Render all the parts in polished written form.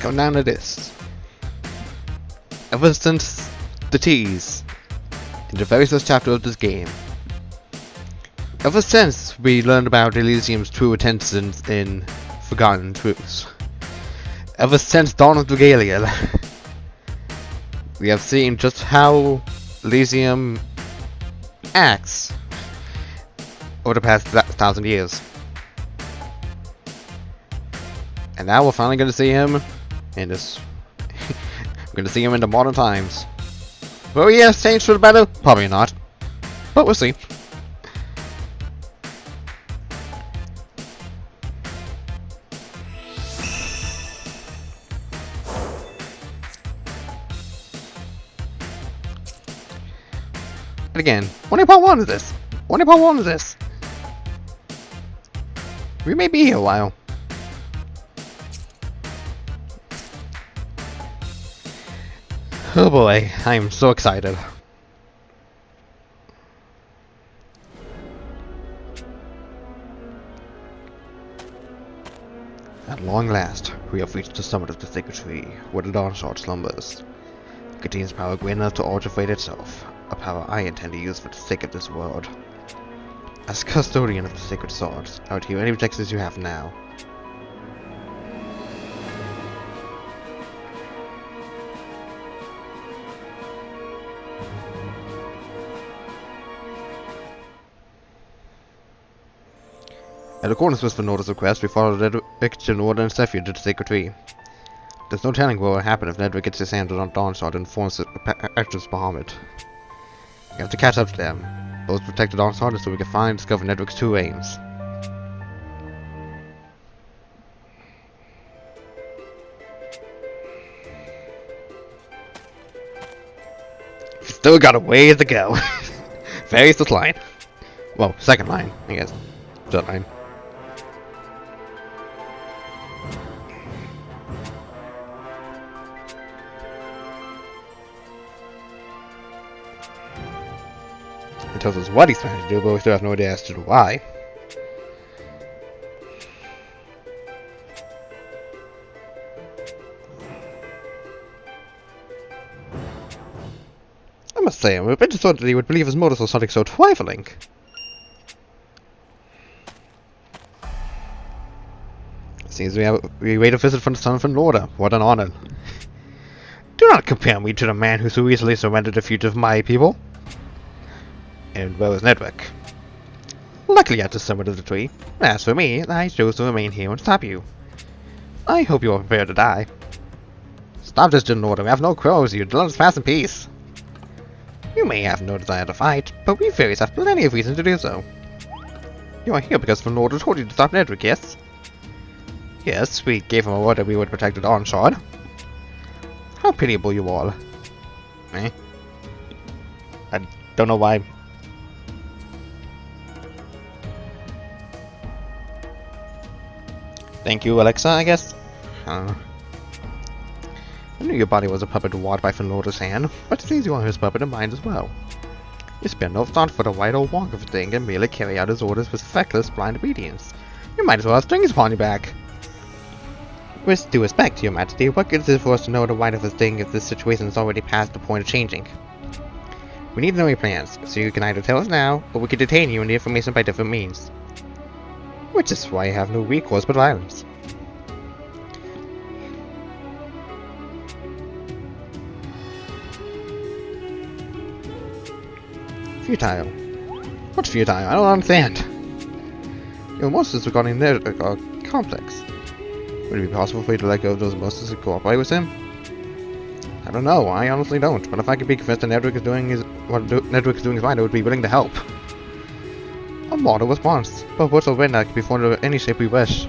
come down to this. Ever since the tease in the very first chapter of this game, ever since we learned about Elysium's true intentions in Forgotten Truths, ever since Dawn of Dragalia, we have seen just how Elysium acts over the past 1,000 years. And now we're finally going to see him in this. We're going to see him in the modern times. Will he have changed for the better? Probably not. But we'll see. And again, only part 1 is this. Only part 1 is this. We may be here a while. Oh boy, I am so excited. At long last, we have reached the summit of the sacred tree, where the dawn shard slumbers. It contains power great enough to alter fate itself, a power I intend to use for the sake of this world. As custodian of the sacred swords, I would hear any objections you have now. In accordance with Fenord's request, we followed Nedrick, Genord, and Sephiroth to the sacred tree. There's no telling what will happen if Nedrick gets his hands on Dawnshard and informs the actors behind it. We have to catch up to them. Both protect the Dawnshard so we can find and discover Nedrick's true aims. Still got a ways to go. Very first line. Well, second line, I guess. Third line. It tells us what he's trying to do, but we still have no idea as to why. I must say, I'm a bit disturbed that he would believe his motives were something so trifling. Seems we wait a visit from the son of an order. What an honor. Do not compare me to the man who so easily surrendered the future of my people. And where was Nedrick? Luckily at the summit of the tree. As for me, I chose to remain here and stop you. I hope you are prepared to die. Stop this, General Order. We have no quarrels with you. Let us pass in peace. You may have no desire to fight, but we fairies have plenty of reason to do so. You are here because the Lord told you to stop Nedrick, yes? Yes, we gave him a word that we would protect the Dawnshard. How pitiable you all. Eh? I don't know why. Thank you, Alexa, I guess? I knew your body was a puppet wrought by Fenord's hand, but it seems you are his puppet and mine as well. You spare no thought for the right or wrong of a thing and merely carry out his orders with feckless, blind obedience. You might as well have strings upon your back. With due respect to your majesty, what good is it for us to know the right of a thing if this situation is already past the point of changing? We need to know your plans, so you can either tell us now, or we can detain you in the information by different means. Which is why you have no recourse but violence. Futile. What's futile? I don't understand. Your emotions regarding Nedrick are complex. Would it be possible for you to let go of those emotions and cooperate with him? I don't know. I honestly don't. But if I could be convinced that Nedrick is doing Nedrick is doing is right, I would be willing to help. A model response, but words will win that can be formed in any shape we wish.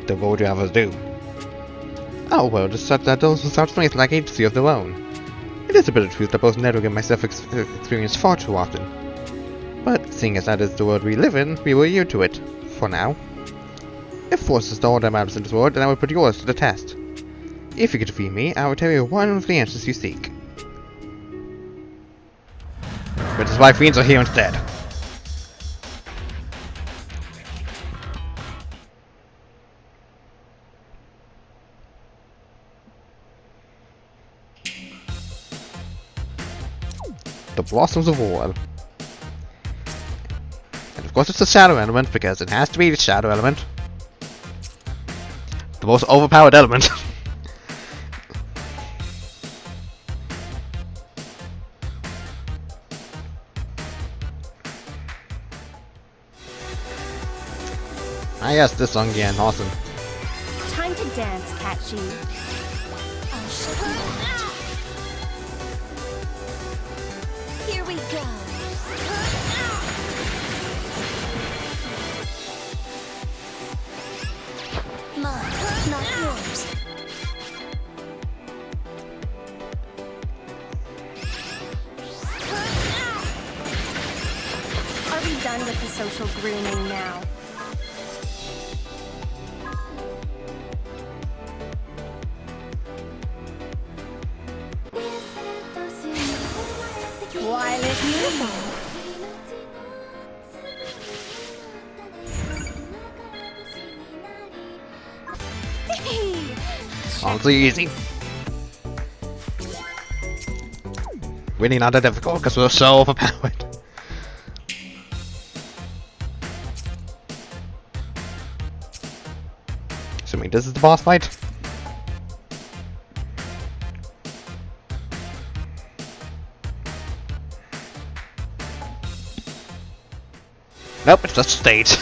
Then what would you have us do? Oh well, just such that those without strength lack agency of their own. It is a bit of truth that both Nedrick and myself experience far too often. But seeing as that is the world we live in, we will yield to it. For now. If force is the order matters in this world, then I will put yours to the test. If you could defeat me, I will tell you one of the answers you seek. Which is why fiends are here instead. the Blossoms of War. And of course it's the shadow element, because it has to be the shadow element. The most overpowered element. Ah yes, this song again, awesome. Time to dance, Catchy. Here we go. Mine, not yours. Are we done with the social grooming now? Why let you go? Honestly easy. Really not that difficult because we're so overpowered. Assuming this is the boss fight. Nope, it's just a stage.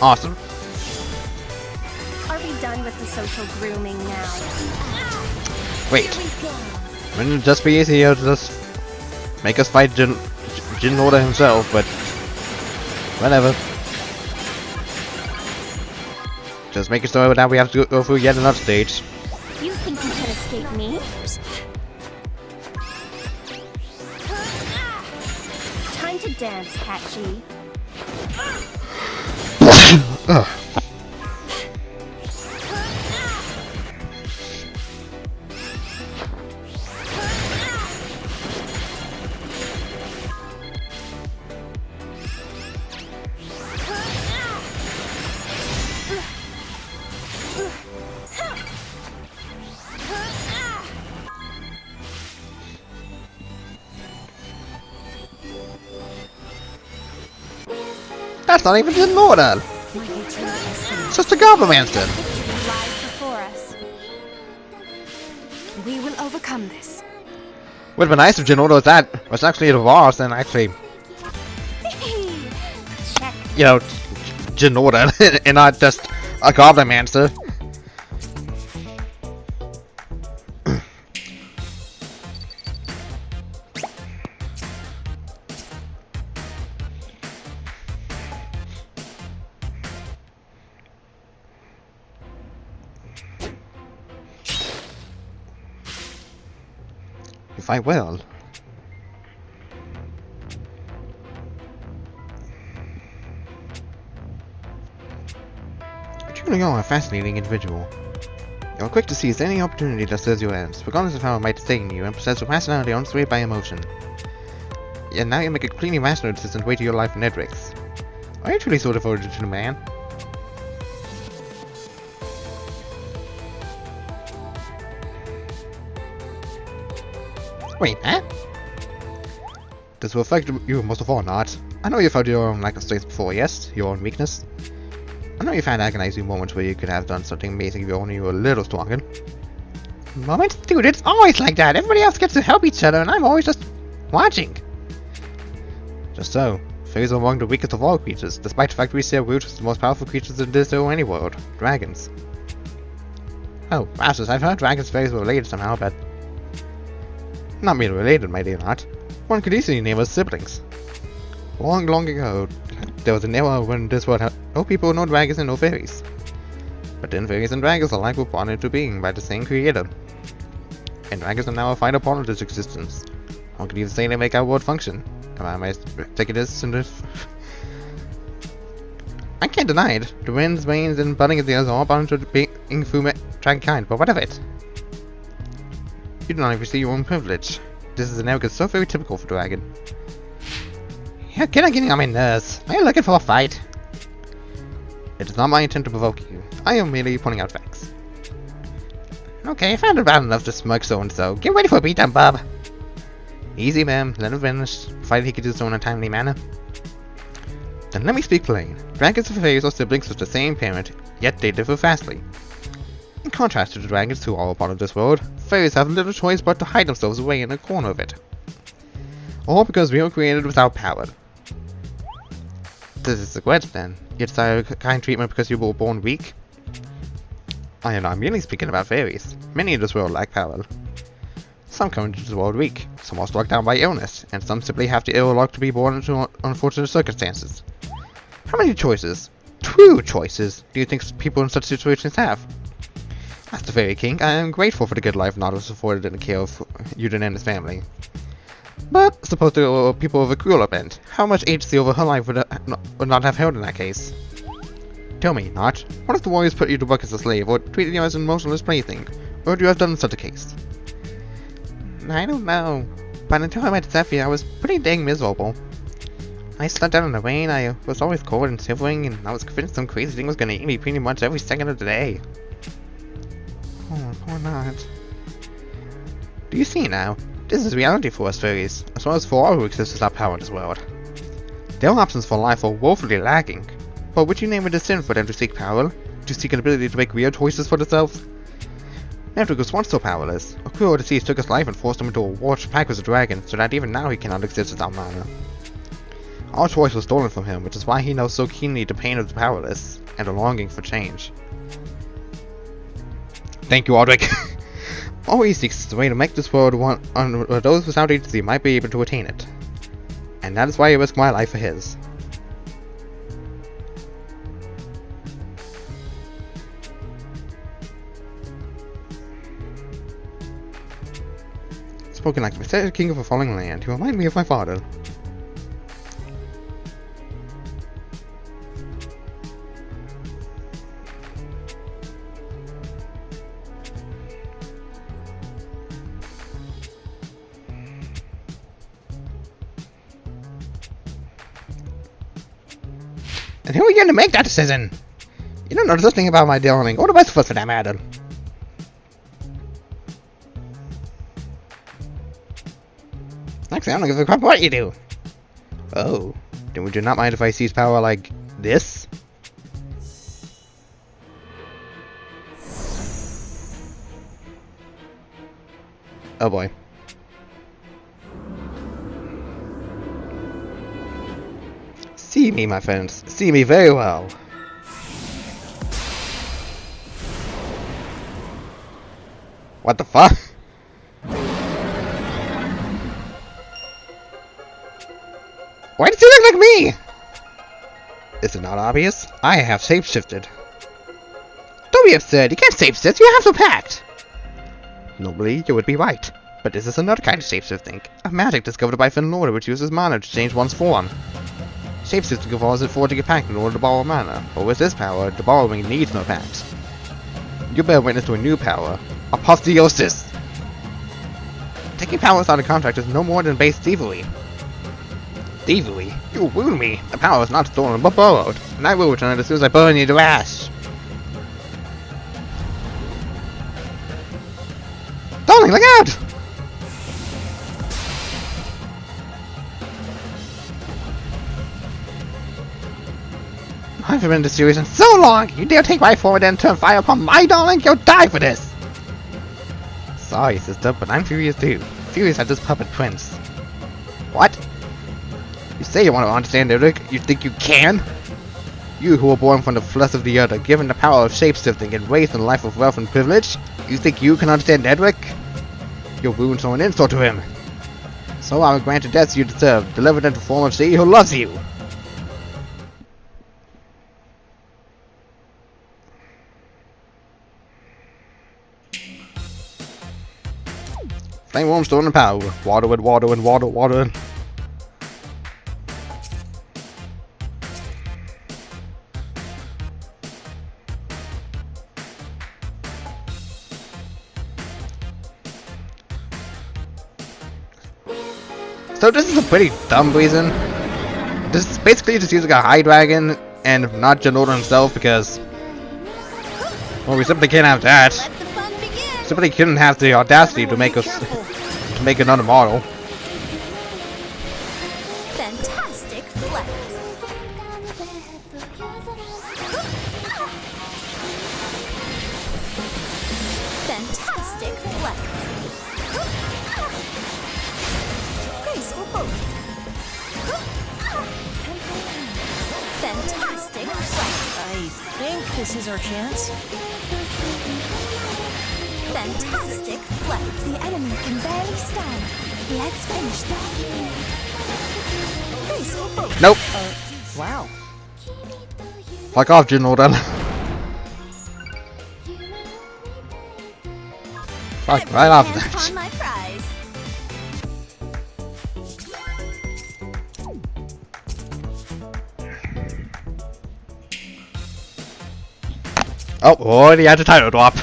Awesome. Are we done with the social grooming now? Wait. Wouldn't it just be easier to just make us fight Jin Oda himself, but whatever. Just make it so that we have to go through yet another stage. You think you can escape me? Time to dance, Catchy. That's not even Jin Oda. It's just a Goblin Monster. Lies before us. We will overcome this. Would have been nice if Jin Oda was actually the boss and actually, Check. you know, Jin Oda and not just a Goblin Monster. You fight well. You truly are a fascinating individual. You are quick to seize any opportunity that serves your ends, regardless of how it might sting you, and possess a rationality unswayed by emotion. Yet now you make a completely rational decision to wait to your life in Edrix. Are you truly so devoted to the man? Wait, huh? This will affect you most of all, not. I know you've had your own lack of strength before, yes? Your own weakness? I know you've had agonizing moments where you could have done something amazing if you only were a little stronger. Moments? Dude, it's always like that! Everybody else gets to help each other and I'm always just watching! Just so, fairies are among the weakest of all creatures, despite the fact we share roots with the most powerful creatures in this or any world, dragons. Oh, masters, I've heard dragons and fairies were related somehow, but not really related, my dear Not. One could easily name us siblings. Long, long ago, there was an era when this world had no people, no dragons, and no fairies. But then fairies and dragons alike were brought into being by the same creator. And dragons are now a vital part of this existence. One could even say they make our world function. I might take it as I can't deny it. The winds, rains, and budding of the earth are all bound to being through dragonkind, but what of it? You do not even see your own privilege. This is an arrogance so very typical for dragon. You're getting on my nerves. Are you looking for a fight? It is not my intent to provoke you. I am merely pointing out facts. Okay, I found it bad enough to smirk so-and-so. Get ready for a beatdown, Bob. Easy, ma'am. Let him finish, provided he can do so in a timely manner. Then let me speak plain. Dragons and fairies are siblings with the same parent, yet they differ vastly. In contrast to the dragons who are a part of this world, fairies have little choice but to hide themselves away in a corner of it. All because we were created without power. This is the quest then. You desire kind treatment because you were born weak? I am not merely speaking about fairies. Many in this world lack power. Some come into this world weak, some are struck down by illness, and some simply have the ill luck to be born into unfortunate circumstances. How many choices? 2 choices do you think people in such situations have? As the Fairy King, I am grateful for the good life Nautilus afforded in the care of Yuden and his family. But suppose there were people of a crueler bent, how much agency over her life would not have held in that case? Tell me, Notch, what if the warriors put you to work as a slave, or treated you as an emotionless plaything? What would you have done in such a case? I don't know, but until I met Zephyr, I was pretty dang miserable. I slept out in the rain, I was always cold and shivering, and I was convinced some crazy thing was gonna eat me pretty much every second of the day. Oh, poor Notch. Do you see now? This is reality for us fairies, as well as for all who exist without power in this world. Their options for life are woefully lacking, but would you name it a sin for them to seek power? To seek an ability to make real choices for themselves? Never was once so powerless. A cruel disease took his life and forced him into a war pact with a dragon, so that even now he cannot exist without mana. Our choice was stolen from him, which is why he knows so keenly the pain of the powerless, and the longing for change. Thank you, Aldrich. All he seeks is a way to make this world one where those without agency might be able to attain it. And that is why I risk my life for his. Spoken like the pathetic king of a falling land, you remind me of my father. And who are you going to make that decision? You don't know nothing about my darling, or the rest of us for that matter. Actually, I don't give a crap what you do. Oh, then would you not mind if I seize power like this? Oh boy. See me, my friends. See me very well. What the fuck? Why does he look like me? Is it not obvious? I have shapeshifted. Don't be absurd. You can't shapeshift. You have to pact. Normally, you would be right. But this is another kind of shapeshifting. A magic discovered by Finlord which uses mana to change one's form. Shapeshifting involves it forging a pact in order to borrow mana, but with this power, the borrowing needs no pact. You bear witness to a new power, apotheosis. Taking power without a contract is no more than base thievery. Thievery? You wound me! The power is not stolen but borrowed, and I will return it as soon as I burn you to ash! Darling, look out! I've been in this series so long! You dare take my form and turn fire upon my darling? You'll die for this! Sorry, sister, but I'm furious too. Furious at this puppet prince. What? You say you want to understand Eric? You think you can? You who were born from the flesh of the earth are given the power of shapeshifting and raised in a life of wealth and privilege? You think you can understand Edric? Your wounds are an insult to him. So I will grant the death you deserve, delivered in the form of she who loves you. Flame worm stolen power. Water and water and water, water. So this is a pretty dumb reason. This is basically just using a high dragon and not Janota himself because, well, we simply can't have that. Simply couldn't have the audacity to make us another model. flight. Graceful boat. Fantastic flight. I think this is our chance. Fantastic flight. The enemy can barely stand. Let's finish this. Graceful boat. Nope. Wow. Fuck off, General then. Fuck right off Hands that. upon my prize. Oh, already had a title drop.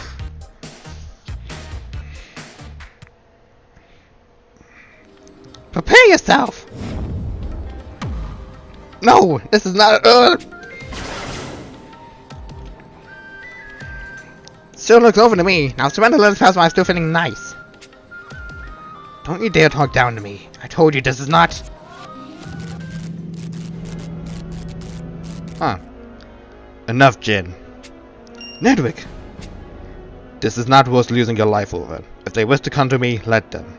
Prepare yourself! No, this is not. Still looks over to me. Now surrender, let us pass while I'm still feeling nice. Don't you dare talk down to me. I told you this is not. Huh. Enough, Jin. Nedwick! This is not worth losing your life over. If they wish to come to me, let them.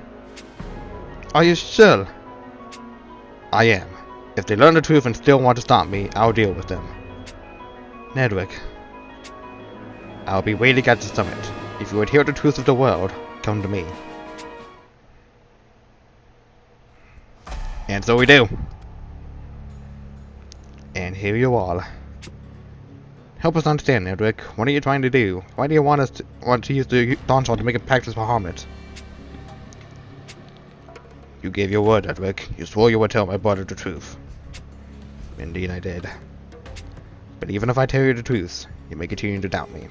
Are you sure? I am. If they learn the truth and still want to stop me, I'll deal with them. Nedwick. I'll be waiting at the summit. If you would hear the truth of the world, come to me. And so we do. And here you are. Help us understand, Nedwick. What are you trying to do? Why do you want to use the Dawnshot to make a pact with Bahamut? You gave your word, Nedwick. You swore you would tell my brother the truth. Indeed I did. But even if I tell you the truth, you may continue to doubt me.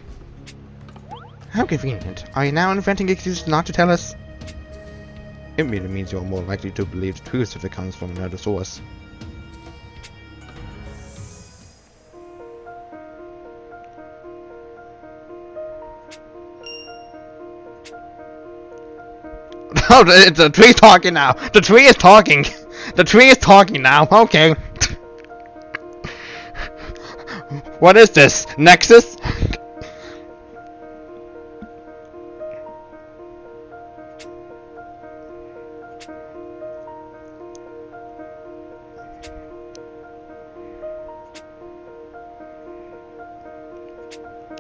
How convenient. Are you now inventing excuses not to tell us? It merely means you're more likely to believe the truth if it comes from another source. Oh, the tree's talking now. The tree is talking. The tree is talking now. Okay. What is this? Nexus?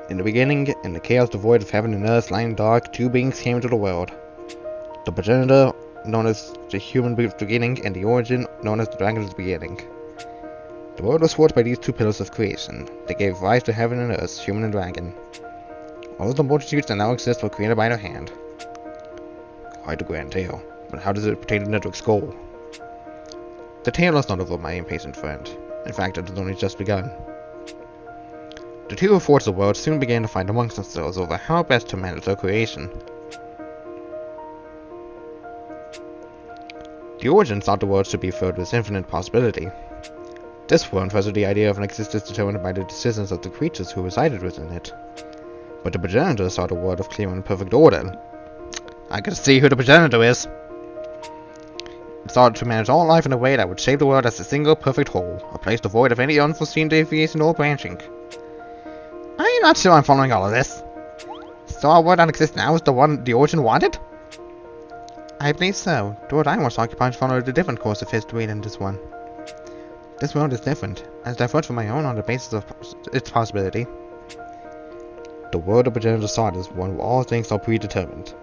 In the beginning, in the chaos devoid of heaven and earth lying dark, two beings came into the world. The progenitor, known as the human beginning, and the origin, known as the dragon's beginning. The world was forged by these two pillars of creation. They gave rise to heaven and earth, human and dragon. All of the multitudes that now exist were created by their hand. Quite a grand tale, but how does it pertain to Nedwick's goal? The tale is not over, my impatient friend. In fact, it has only just begun. The two who forged the world soon began to fight amongst themselves over how best to manage their creation. The origin thought the world should be filled with infinite possibility. This world presented the idea of an existence determined by the decisions of the creatures who resided within it. But the progenitor saw the world of clear and perfect order. I can see who the progenitor is. It sought to manage all life in a way that would shape the world as a single perfect whole, a place devoid of any unforeseen deviation or branching. I'm not sure I'm following all of this. So our world that exists now is the one the origin wanted? I believe so. The world I once occupied followed a different course of history than this one. This world is different, as diverged from my own on the basis of its possibility. The world the progenitor sought is one where all things are predetermined.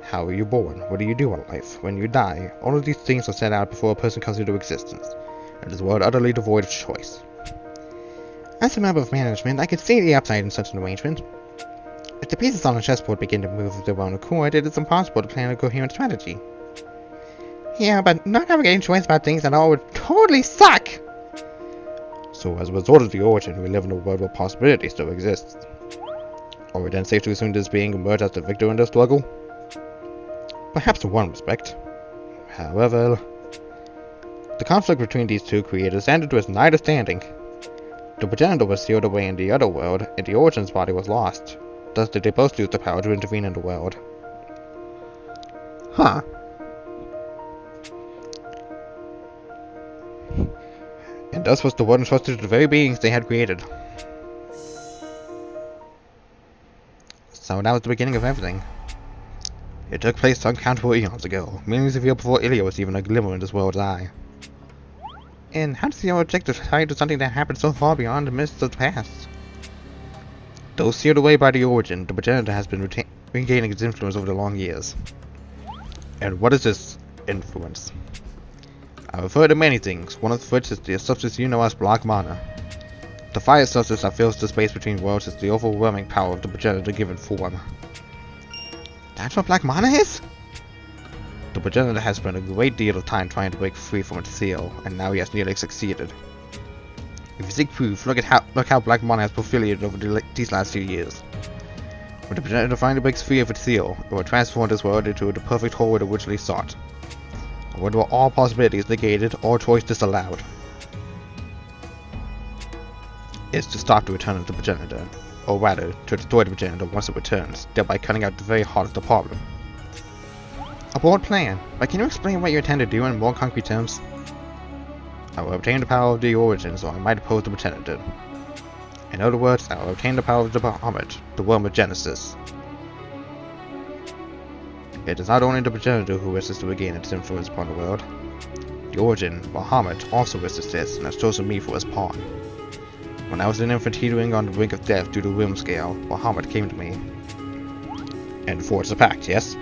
How are you born? What do you do in life? When you die? All of these things are set out before a person comes into existence. It is a world utterly devoid of choice. As a member of management, I could see the upside in such an arrangement. If the pieces on the chessboard begin to move of their own accord, it is impossible to plan a coherent strategy. Yeah, but not having any choice about things at all would totally suck! So as a result of the origin, we live in a world where possibility still exists. Are we then safe to assume this being emerged as the victor in the struggle? Perhaps in one respect. However, the conflict between these two creators ended with neither standing. The progenitor was sealed away in the other world, and the origin's body was lost. Thus did they both lose the power to intervene in the world. Huh. And thus was the world entrusted to the very beings they had created. So that was the beginning of everything. It took place uncountable eons ago, millions of years before Elysium was even a glimmer in this world's eye. And how does your objective tie to something that happened so far beyond the mists of the past? Though seared away by the origin, the progenitor has been regaining its influence over the long years. And what is this influence? I refer to many things, one of which is the substance you know as black mana. The fire substance that fills the space between worlds is the overwhelming power of the progenitor given form. That's what black mana is? The progenitor has spent a great deal of time trying to break free from its seal, and now he has nearly succeeded. If you seek proof, look how black mana has proliferated over these last few years. When the progenitor finally breaks free of its seal, it will transform this world into the perfect whole it originally sought. A world where all possibilities negated, all choice disallowed. It's to stop the return of the progenitor, or rather, to destroy the progenitor once it returns, thereby cutting out the very heart of the problem. A bold plan, but can you explain what you intend to do in more concrete terms? I will obtain the power of the origin, so I might oppose the progenitor. In other words, I will obtain the power of the Bahamut, the worm of Genesis. It is not only the progenitor who wishes to regain its influence upon the world. The origin, Bahamut, also wishes this, and has chosen me for his pawn. When I was an infant teetering on the brink of death due to whim scale, Bahamut came to me. And forged a pact, yes?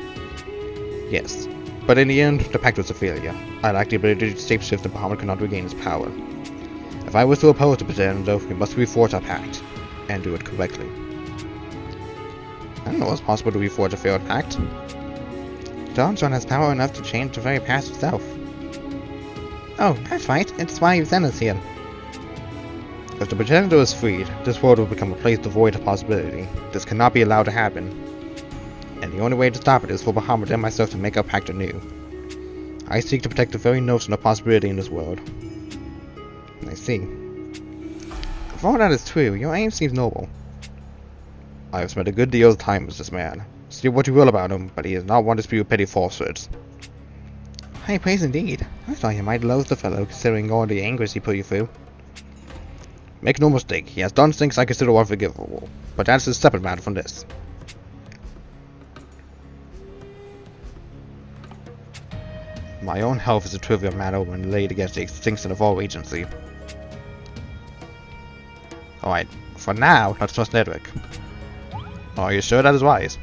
Yes. But in the end, the pact was a failure. I lacked the ability to shapeshift and Bahamut could not regain its power. If I was to oppose the progenitor, we must reforge our pact, and do it correctly. I don't know what's possible to reforge a failed pact. Dawnstone has power enough to change the very past itself. Oh, that's right, it's why you sent us here. If the progenitor is freed, this world will become a place devoid of possibility. This cannot be allowed to happen. And the only way to stop it is for Bahamut and myself to make our pact anew. I seek to protect the very notion of possibility in this world. I see. If all that is true, your aim seems noble. I have spent a good deal of time with this man. Say what you will about him, but he is not one to spew petty falsehoods. High praise indeed. I thought you might loathe the fellow, considering all the anguish he put you through. Make no mistake, he has done things I consider unforgivable, but that's a separate matter from this. My own health is a trivial matter when laid against the extinction of all agency. Alright, for now, let's trust Nedrick. Are you sure that is wise?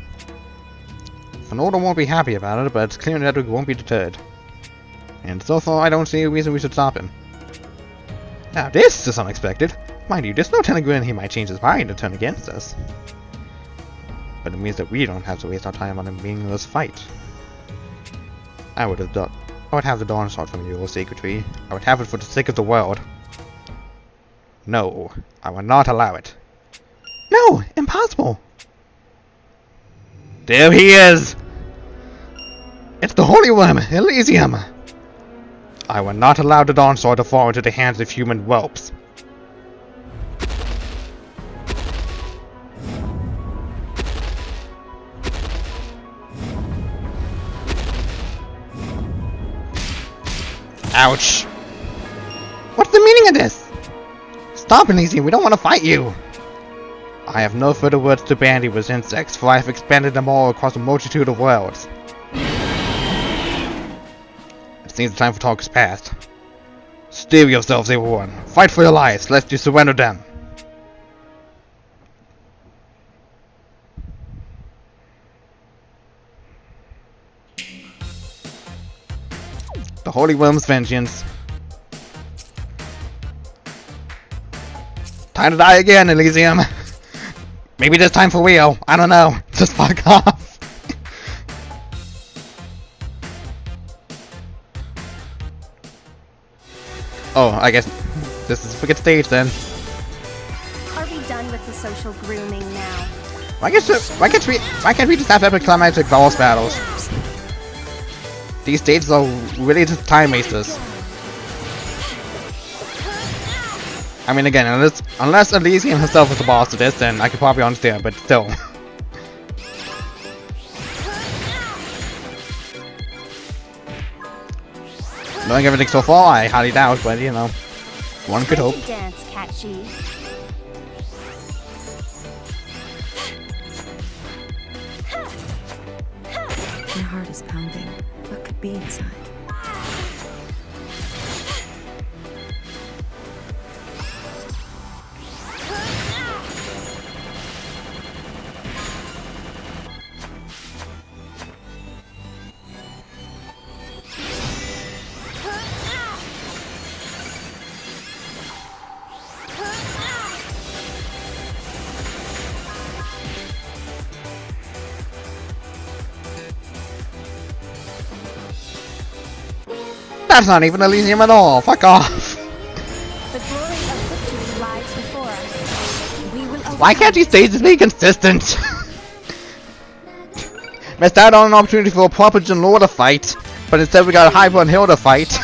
Fenolda won't be happy about it, but it's clear Nedrick won't be deterred. And so far, I don't see a reason we should stop him. Now this is unexpected. Mind you, there's no telling when he might change his mind and turn against us. But it means that we don't have to waste our time on a meaningless fight. I would have the Dawn Sword from you, O Sacred Tree. I would have it for the sake of the world. No, I will not allow it. No, impossible! There he is! It's the Holy Worm, Elysium! I will not allow the Dawn Sword to fall into the hands of human whelps. Ouch! What's the meaning of this? Stop, Elysium, we don't want to fight you! I have no further words to bandy with insects, for I have expanded them all across a multitude of worlds. It seems the time for talk is past. Steel yourselves, everyone. Fight for your lives, lest you surrender them. The Holy Worm's vengeance. Time to die again, Elysium. Maybe this time for real. I don't know. Just fuck off. Oh, I guess this is a freaking stage then. Are we done with the social grooming now? Why can't we just have epic climactic boss battles? These stages are really just time wasters. I mean, again, unless Elysium herself is the boss of this, then I could probably understand, but still. Knowing everything so far, I highly doubt, but you know, one could hope. Dance, catchy. My heart is pounding. What could be inside? That's not even Elysium at all. Fuck off. The glory of victory lies before us. We will Why can't you stay just be consistent? Missed out on an opportunity for a proper Jin Lord to fight, but instead we got a Hyper and Hill to fight.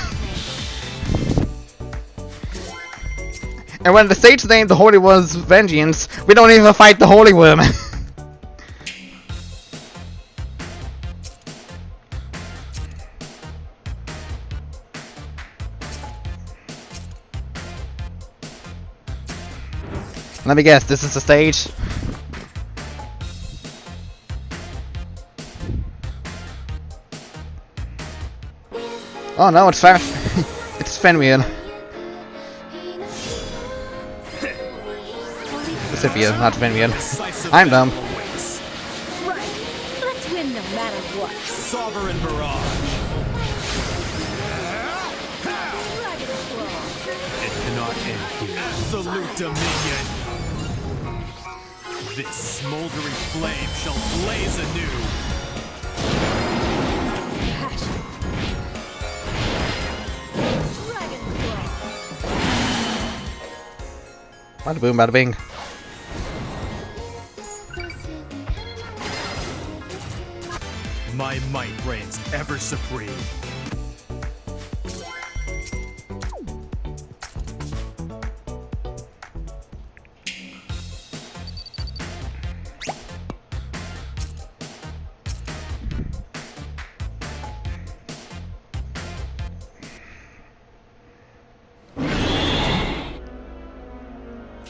And when the stage named the Holy One's Vengeance, we don't even fight the Holy Worm. Let me guess, this is the stage? Oh no, it's it's Fenrir. Pacifier, not Fenrir. I'm dumb. right. Let's win no matter what. Sovereign Barrage. It cannot end here. Absolute dominion. This smoldering flame shall blaze anew. Bada boom, bada bing. My might reigns ever supreme.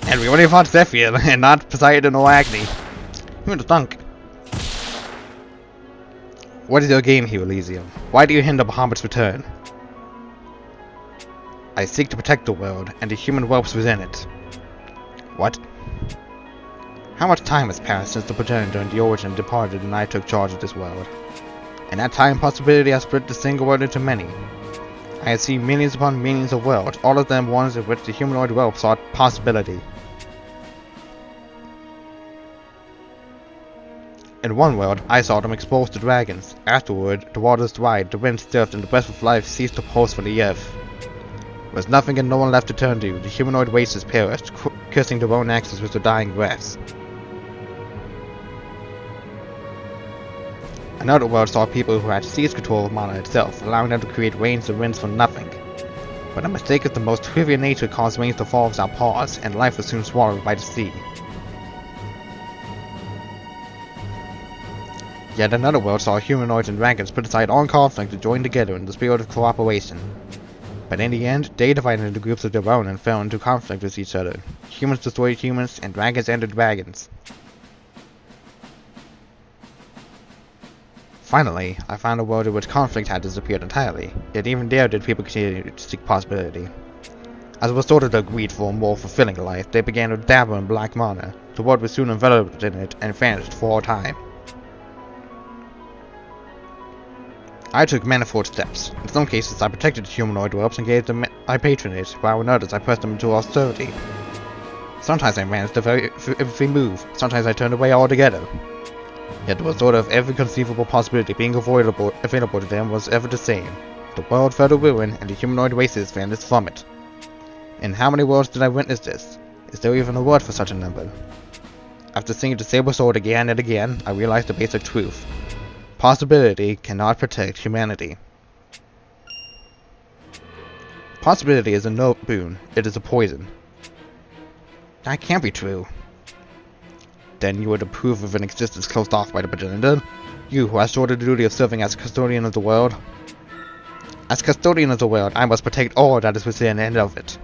And we only fought Zephyr and not Poseidon or Agni. Who would have thunk? What is your game here, Elysium? Why do you hinder Bahamut's return? I seek to protect the world and the human whelps within it. What? How much time has passed since the progenitor and the origin departed and I took charge of this world? In that time, possibility has split the single world into many. I have seen millions upon millions of worlds, all of them ones in which the humanoid whelp sought possibility. In one world, I saw them exposed to dragons. Afterward, the waters dried, the wind stirred, and the breath of life ceased to pulse for the earth. There was nothing and no one left to turn to. The humanoid races perished, cursing their own axes with their dying breaths. Another world saw people who had seized control of mana itself, allowing them to create rains and winds from nothing. But a mistake of the most trivial nature caused rains to fall without pause, and life was soon swallowed by the sea. Yet another world saw humanoids and dragons put aside all conflict to join together in the spirit of cooperation. But in the end, they divided into groups of their own and fell into conflict with each other. Humans destroyed humans, and dragons ended dragons. Finally, I found a world in which conflict had disappeared entirely, yet even there did people continue to seek possibility. As a result of their greed for a more fulfilling life, they began to dabble in black mana. The world was soon enveloped in it and vanished for all time. I took manifold steps. In some cases I protected the humanoid whelps and gave them my patronage, while in others I pressed them into austerity. Sometimes I managed every move, sometimes I turned away altogether. Yet the result of every conceivable possibility being available to them was ever the same. The world fell to ruin and the humanoid races vanished from it. In how many worlds did I witness this? Is there even a word for such a number? After seeing the saber sword again and again, I realized the basic truth. Possibility cannot protect humanity. Possibility is a no boon, it is a poison. That can't be true. Then you would approve of an existence closed off by the progenitor? You who has shorted the duty of serving as custodian of the world? As custodian of the world, I must protect all that is within and of it.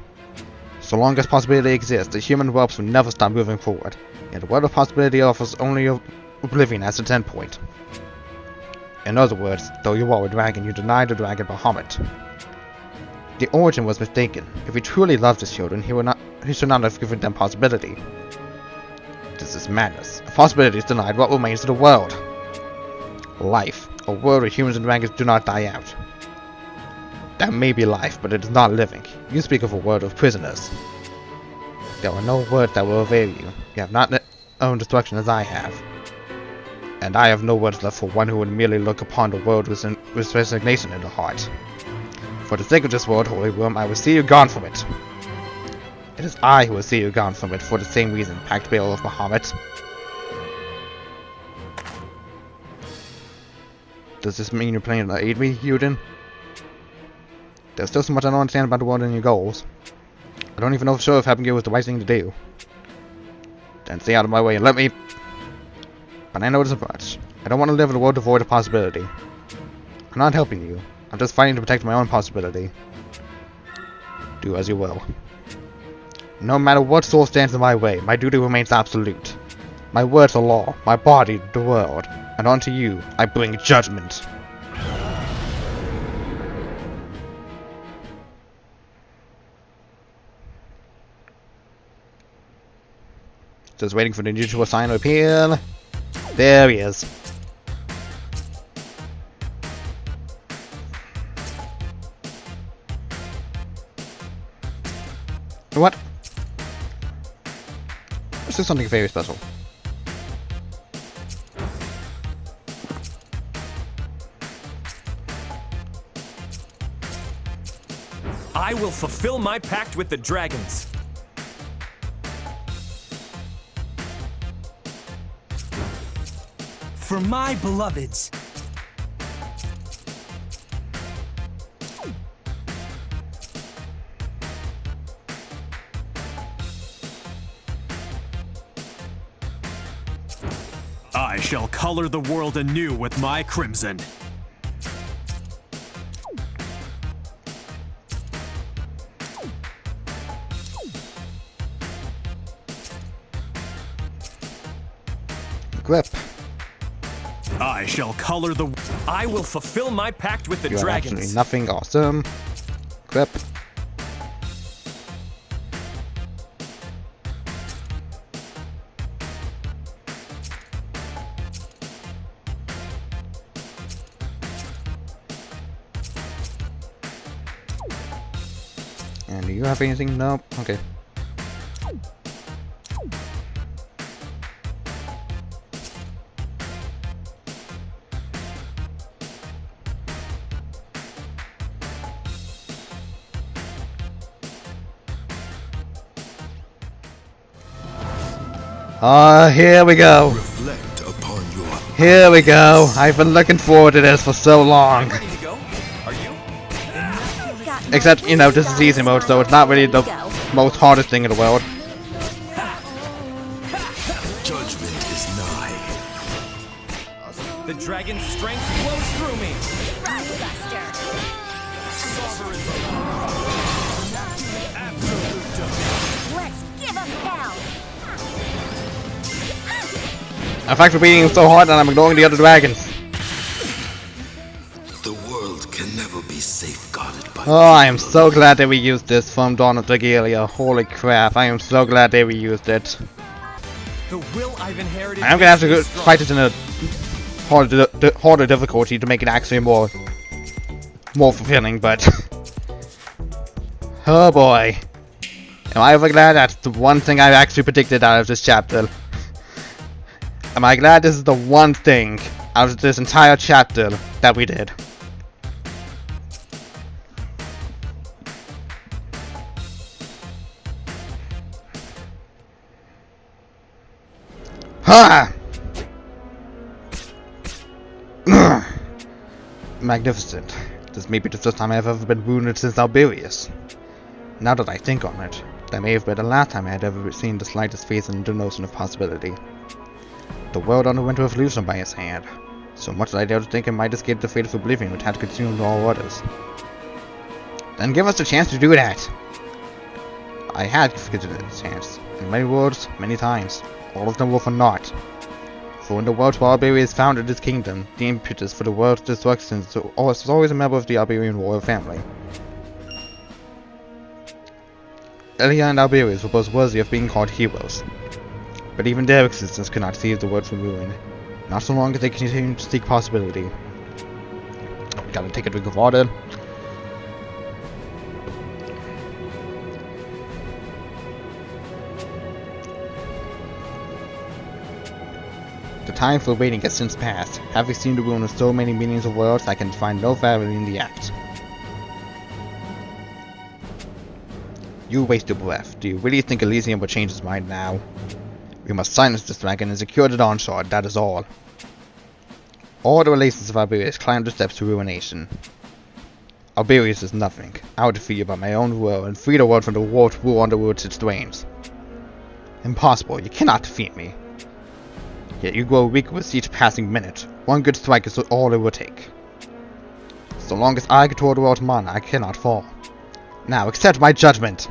So long as possibility exists, the human whelps will never stop moving forward, and the world of possibility offers only oblivion as its endpoint. In other words, though you are a dragon, you deny the dragon Bahamut. The origin was mistaken. If he truly loved his children, he should not have given them possibility. This is madness. If possibility is denied, what remains to the world? Life. A world where humans and dragons do not die out. That may be life, but it is not living. You speak of a world of prisoners. There are no words that will avail you. You have not known destruction as I have. And I have no words left for one who would merely look upon the world with resignation in the heart. For the sake of this world, Holy Worm, I will see you gone from it. It is I who will see you gone from it for the same reason, Pact Bearer of Bahamut. Does this mean you're planning to aid me, Yuden? There's still so much I don't understand about the world and your goals. I don't even know for sure if helping you was the right thing to do. Then stay out of my way and let me... But I know this much. I don't want to live in a world devoid of possibility. I'm not helping you. I'm just fighting to protect my own possibility. Do as you will. No matter what soul stands in my way, my duty remains absolute. My words are law, my body the world, and unto you I bring judgment. Just waiting for the usual sign to appear. There he is. What? This is something very special. I will fulfill my pact with the dragons. For my beloveds. I shall color the world anew with my crimson. Grip. I shall color the... I will fulfill my pact with the You are dragons. absolutely nothing awesome. Grip. And do you have anything? Nope. Okay. Here we go. Reflect upon your... Here we go. I've been looking forward to this for so long. Ready to go? Are you? Except, you know, this is easy mode, so it's not really the most hardest thing in the world. Judgment is nigh. The dragon's strength flows through me. Buster. Absolute dominion. Let's give 'em hell. In fact, we're beating him so hard that I'm ignoring the other dragons. The world can never be safeguarded by... Oh, I am so glad that we used this from Dawn of Dragalia. Holy crap, I am so glad that we used it. The will I've inherited. I'm gonna have to makes me fight it in a harder difficulty to make it actually more fulfilling, but... Oh boy. Am I ever glad that's the one thing I've actually predicted out of this chapter. Am I glad this is the one thing out of this entire chapter that we did? Ha! Magnificent. This may be the first time I have ever been wounded since Alberius. Now that I think on it, that may have been the last time I had ever seen the slightest faith in the notion of possibility. The world underwent a revolution by his hand, so much that I dare to think it might escape the fate of oblivion which had consumed all others. Then give us the chance to do that! I had given it a chance, in many words, many times. All of them were for naught. For when the world where Alberius founded his kingdom, the impetus for the world's destruction was always a member of the Alberian royal family. Elia and Alberius were both worthy of being called heroes, but even their existence could not save the world from ruin, not so long as they continued to seek possibility. Gotta take a drink of water. The time for waiting has since passed. Having seen the ruin of so many millions of worlds, I can find no value in the act. You waste your breath. Do you really think Elysium will change his mind now? We must silence this dragon and secure the Dawn Shard, that is all. All the relations of Alberius climb the steps to ruination. Alberius is nothing. I will defeat you by my own will and free the world from the war to rule underworld its reigns. Impossible, you cannot defeat me. Yet you grow weaker with each passing minute. One good strike is all it will take. So long as I control the world's mana, I cannot fall. Now accept my judgment!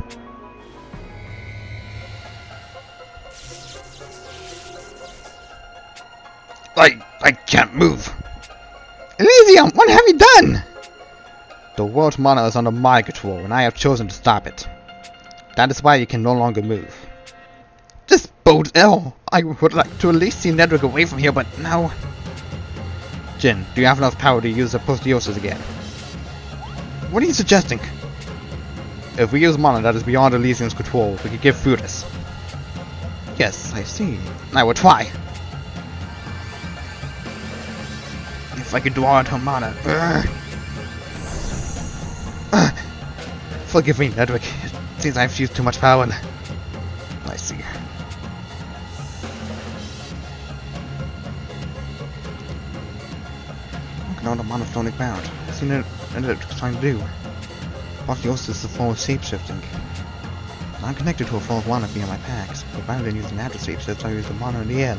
I can't move! Elysium, what have you done? The world's mana is under my control, and I have chosen to stop it. That is why you can no longer move. This bodes ill. I would like to at least see Nedrick away from here, but now... Jin, do you have enough power to use apotheosis again? What are you suggesting? If we use mana that is beyond Elysium's control, we could give Frutus. Yes, I see. I will try. If I could draw out her mana. Forgive me, Nedrick. It seems I've used too much power. I see. Look at the monotonic bound. I've seen it Nedrick's trying to do. Apotheosis is a form of shapeshifting. I'm connected to a form of mana via my packs, but rather than using natural shapeshifts, I use the mana in the air.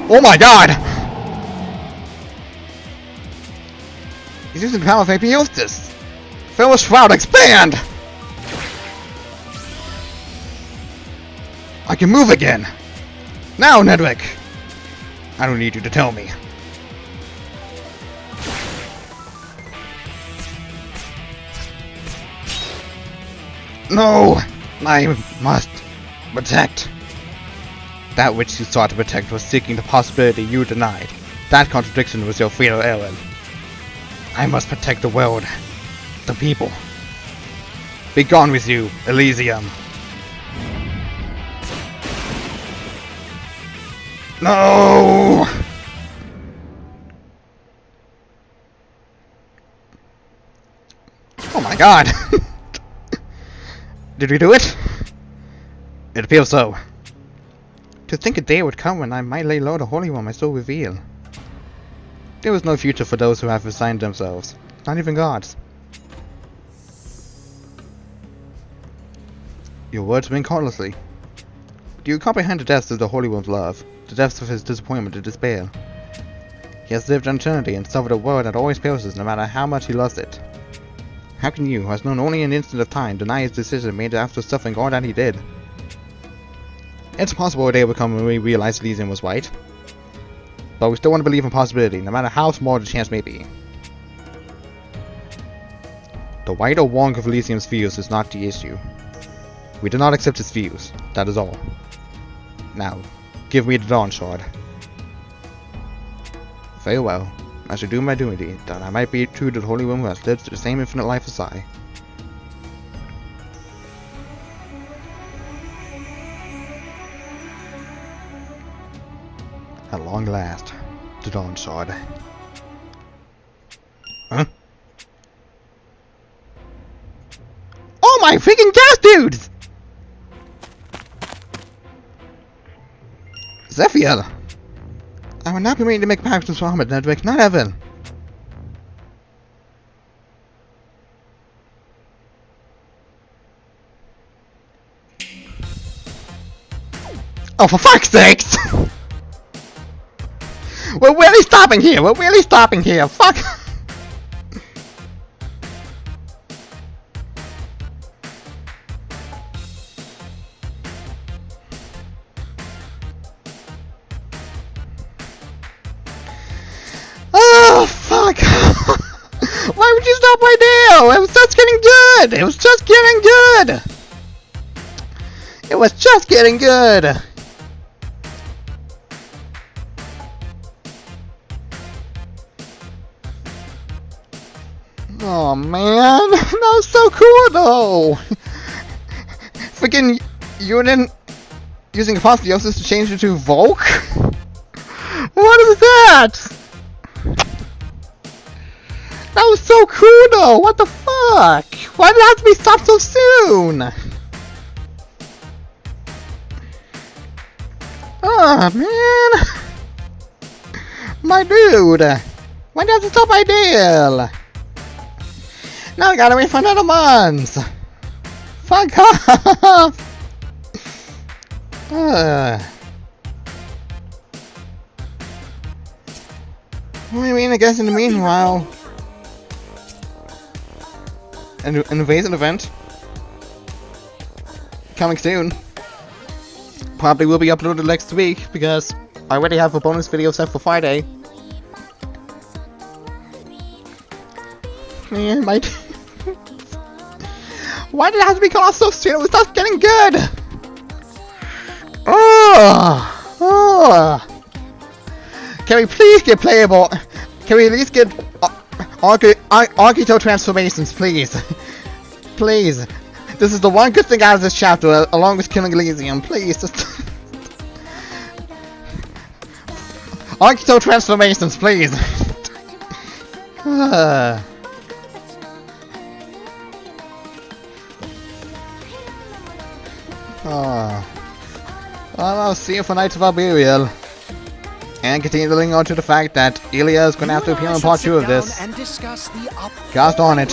Oh my god! He's using the power of apotheosis! Pharaoh's Shroud, expand! I can move again! Now, Nedrick! I don't need you to tell me. No! I must protect. That which you sought to protect was seeking the possibility you denied. That contradiction was your fatal error. I must protect the world. The people. Be gone with you, Elysium. No! Oh my god! Did we do it? It appears so. To think a day would come when I might lay low the Holy One I still reveal. There is no future for those who have resigned themselves, not even gods. Your words ring colourlessly. Do you comprehend the depths of the Holy One's love, the depths of his disappointment and despair? He has lived an eternity and suffered a world that always perishes no matter how much he loves it. How can you, who has known only an instant of time, deny his decision made after suffering all that he did? It's possible a day will come when we realize Elysium was right. But we still want to believe in possibility, no matter how small the chance may be. The right or wrong of Elysium's views is not the issue. We do not accept his views, that is all. Now, give me the Dawn Shard. Very well. I shall do my duty, that I might be true to the Holy One who has lived the same infinite life as I. At long last, the Dawn Shard. Huh? Oh my freaking gas dudes! Zephyr! I will not be waiting to make pacts with Muhammad, Nedrick, not ever! Oh, for fuck's sakes! We're really stopping here! We're really stopping here! Fuck! stop right there! It was just getting good! It was just getting good! It was just getting good! Oh man, that was so cool though! Freaking Unit using apotheosis to change it to Volk? What is that? That was so cool though! What the fuck? Why did it have to be stopped so soon? Oh man! My dude! Why did you have to stop my deal? Now I gotta wait for another month! Fuck off! I mean, I guess in the meanwhile... An invasion event coming soon. Probably will be uploaded next week because I already have a bonus video set for Friday. Man, my why did it have to be cut off so soon? It was just getting good. Can we please get playable? Can we at least get Archito transformations, please? Please. This is the one good thing out of this chapter, along with killing Elysium. Please, just Archito transformations, please. Well, I'll see you for Knights of Alberial. And continue to link on to the fact that Ilya is going to have to appear in part 2 of this. Gosh darn it.